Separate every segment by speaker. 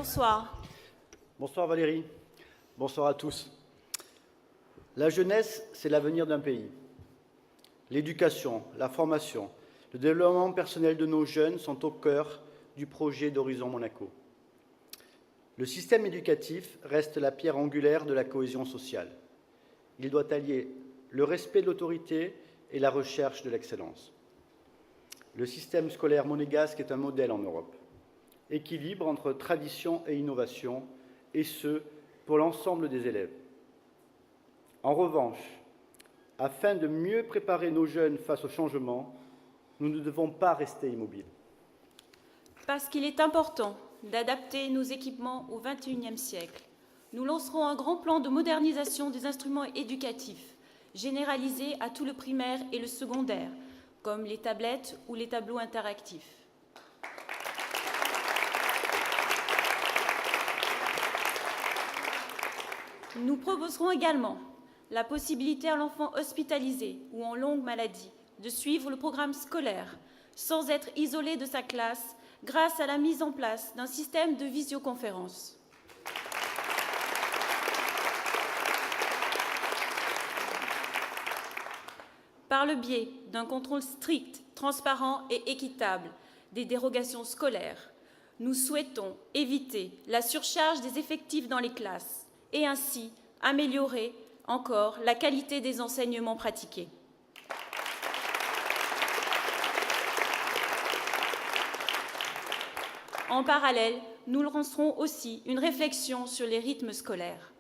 Speaker 1: bonsoir.
Speaker 2: Bonsoir Valérie, bonsoir à tous. La jeunesse, c'est l'avenir d'un pays. L'éducation, la formation, le développement personnel de nos jeunes sont au cœur du projet d'Horizon Monaco. Le système éducatif reste la pierre angulaire de la cohésion sociale. Il doit allier le respect de l'autorité et la recherche de l'excellence. Le système scolaire monégasque est un modèle en Europe. Équilibre entre tradition et innovation, et ce, pour l'ensemble des élèves. En revanche, afin de mieux préparer nos jeunes face au changement, nous ne devons pas rester immobiles.
Speaker 1: Parce qu'il est important d'adapter nos équipements au XXIe siècle, nous lancerons un grand plan de modernisation des instruments éducatifs, généralisés à tout le primaire et le secondaire, comme les tablettes ou les tableaux interactifs. Nous proposerons également la possibilité à l'enfant hospitalisé ou en longue maladie de suivre le programme scolaire sans être isolé de sa classe grâce à la mise en place d'un système de visioconférence. Par le biais d'un contrôle strict, transparent et équitable des dérogations scolaires, nous souhaitons éviter la surcharge des effectifs dans les classes et ainsi améliorer encore la qualité des enseignements pratiqués. En parallèle, nous lancerons aussi une réflexion sur les rythmes scolaires.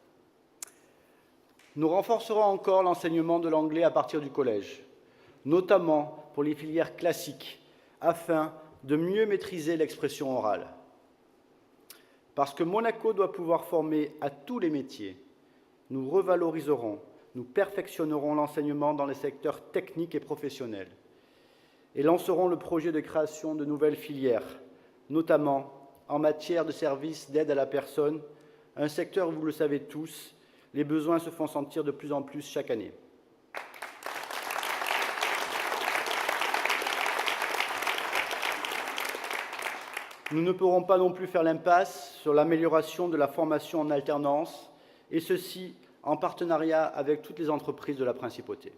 Speaker 2: Nous renforcerons encore l'enseignement de l'anglais à partir du collège, notamment pour les filières classiques, afin de mieux maîtriser l'expression orale. Parce que Monaco doit pouvoir former à tous les métiers, nous revaloriserons, nous perfectionnerons l'enseignement dans les secteurs techniques et professionnels et lancerons le projet de création de nouvelles filières, notamment en matière de services d'aide à la personne, un secteur où, vous le savez tous, les besoins se font sentir de plus en plus chaque année. Nous ne pourrons pas non plus faire l'impasse sur l'amélioration de la formation en alternance, et ceci en partenariat avec toutes les entreprises de la Principauté.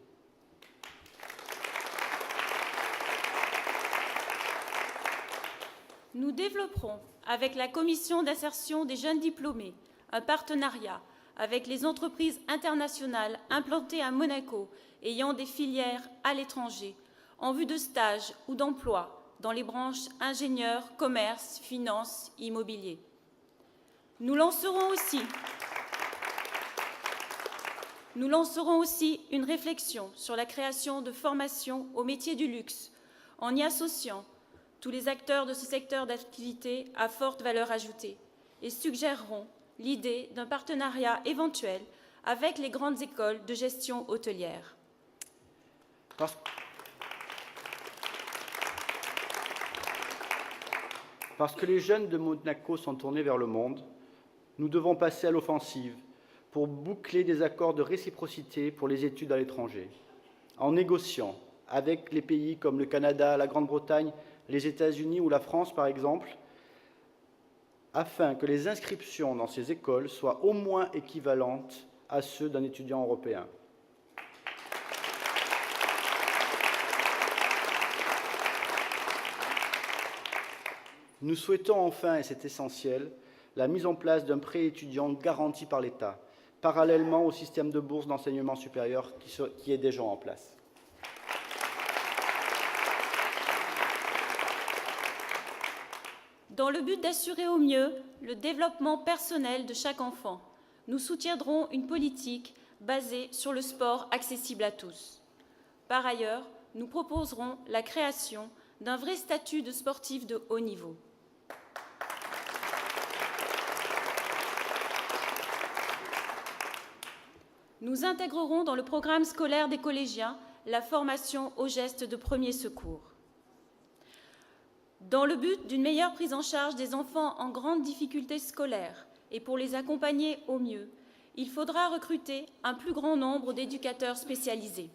Speaker 1: Nous développerons, avec la Commission d'insertion des jeunes diplômés, un partenariat avec les entreprises internationales implantées à Monaco ayant des filières à l'étranger, en vue de stages ou d'emploi dans les branches ingénieurs, commerce, finance, immobilier. Nous lancerons aussi une réflexion sur la création de formations au métier du luxe, en y associant tous les acteurs de ce secteur d'activité à forte valeur ajoutée, et suggérerons l'idée d'un partenariat éventuel avec les grandes écoles de gestion hôtelière.
Speaker 2: Parce que les jeunes de Monaco sont tournés vers le monde, nous devons passer à l'offensive pour boucler des accords de réciprocité pour les études à l'étranger, en négociant avec les pays comme le Canada, la Grande-Bretagne, les États-Unis ou la France, par exemple, afin que les inscriptions dans ces écoles soient au moins équivalentes à ceux d'un étudiant européen. Nous souhaitons enfin, et c'est essentiel, la mise en place d'un prêt étudiant garanti par l'État, parallèlement au système de bourse d'enseignement supérieur qui est déjà en place.
Speaker 1: Dans le but d'assurer au mieux le développement personnel de chaque enfant, nous soutiendrons une politique basée sur le sport accessible à tous. Par ailleurs, nous proposerons la création d'un vrai statut de sportif de haut niveau. Nous intégrerons dans le programme scolaire des collégiens la formation aux gestes de premier secours. Dans le but d'une meilleure prise en charge des enfants en grande difficulté scolaire et pour les accompagner au mieux, il faudra recruter un plus grand nombre d'éducateurs spécialisés.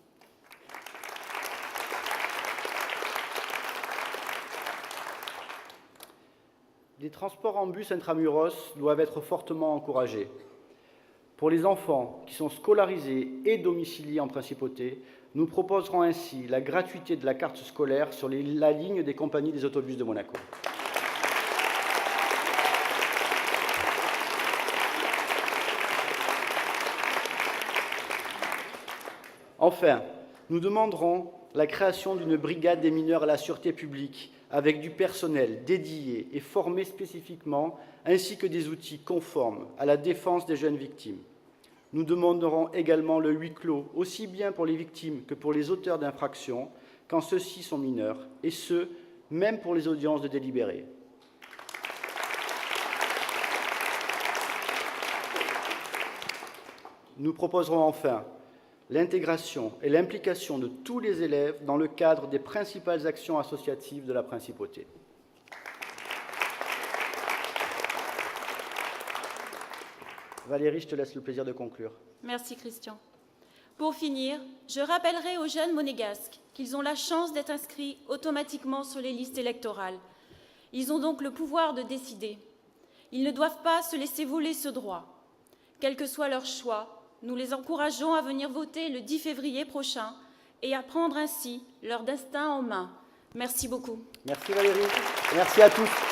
Speaker 2: les transports en bus intramuros doivent être fortement encouragés. Pour les enfants qui sont scolarisés et domiciliés en principauté, nous proposerons ainsi la gratuité de la carte scolaire sur la ligne des compagnies des autobus de Monaco. Enfin, nous demanderons la création d'une brigade des mineurs à la sûreté publique avec du personnel dédié et formé spécifiquement, ainsi que des outils conformes à la défense des jeunes victimes. Nous demanderons également le huis clos, aussi bien pour les victimes que pour les auteurs d'infractions, quand ceux-ci sont mineurs, et ce, même pour les audiences de délibéré. Nous proposerons enfin l'intégration et l'implication de tous les élèves dans le cadre des principales actions associatives de la Principauté. Valérie, je te laisse le plaisir de conclure.
Speaker 1: Merci Christian. Pour finir, je rappellerai aux jeunes monégasques qu'ils ont la chance d'être inscrits automatiquement sur les listes électorales. Ils ont donc le pouvoir de décider. Ils ne doivent pas se laisser voler ce droit. Quel que soit leur choix, nous les encourageons à venir voter le 10 février prochain et à prendre ainsi leur destin en main. Merci beaucoup.
Speaker 2: Merci Valérie. Merci à tous.